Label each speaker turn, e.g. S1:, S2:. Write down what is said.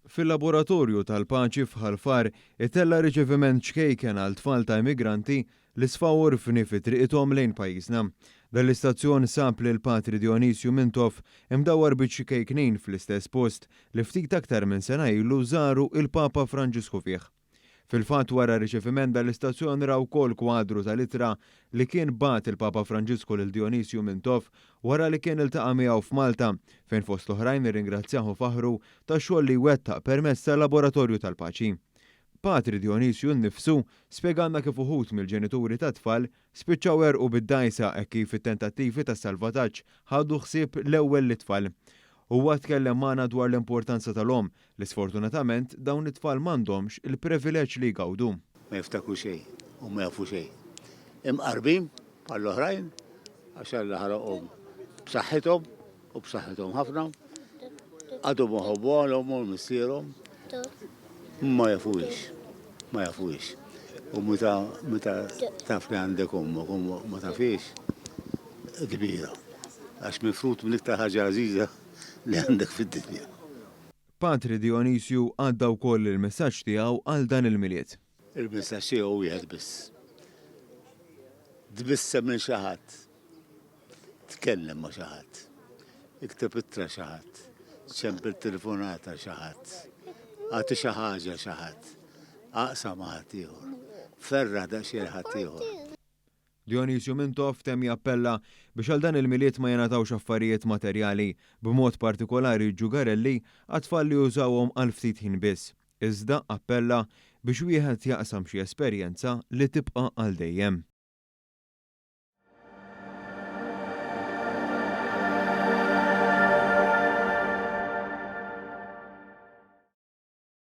S1: Fil-laboratorju tal-paċi f'Ħalfar itella riċeviment ċkejken għal tfal ta' immigranti li sfaw orfni fi triqithom lejn pajjiżna. Dal-istazzjon sab lil Patri Dionisju Mintoff imdawwar biċ-ċkejknin fl-istess post li ftit aktar minn sena ilu żaru il-Papa Franġisku fih. Fil-fatt wara riċeviment dal-istazzjon raw wkoll kwadru tal-ittra li kien bagħat il-Papa Franġisku lil Dionisju Mintoff wara li kien iltaqa' miegħu f'Malta fejn fost l-oħrajn irringrazzjahu faħru tax-xogħol li wettaq permezz tal-laboratorju tal-paċi. Patri Dionisju nnifsu spjegalna kif uħud mill-ġenituri tat-tfal spiċċaw għerqu bid-dgħajsa hekk kif it-tentattivi tas-salvataġġ ħadu ħsieb l-ewwel l-itfal. Huwa tkellem magħna dwar l-importanza tal-om li sfortunatament dawn it-tfal m'għandhomx il-privileġġ li jgawdu.
S2: Ma jiftakru xejn u ma jafu xejn. Imqarbin bħall-oħrajn għax Alla ħaraqhom b'saħħithom u b'saħħithom ħafna. Għadhom ħobbuhom u missierhom ma jafuhiex, ma jafuhiex. U meta taf li għandek ommok u ma tafiex kbira. Għax mifrut minn iktar ħaġa għażiża li għandek fid-dinja.
S1: Patri Dionisju għadda wkoll il-messaġġ tiegħu għal dan il-miliet.
S2: Il-messaġġ tiegħu wieħed biss. Tbissem minn xi ħadd, tkellem ma' xi ħadd, ikteb ittra xi ħadd, ċempel telefonata xi ħadd, għati xi ħaġa xi ħadd, aqsa ma' ħadd ieħor, ferra daqsxejn ħadd ieħor.
S1: Dionisju Mintoff temm jappella biex għal dan il-miliet ma jingħatawx affarijiet materjali b'mod partikolari ġugarelli għat-tfal li jużawhom għal ftit ħin biss. Iżda appella biex wieħed jaqsam xi esperjenza li tibqa' għal dejjem.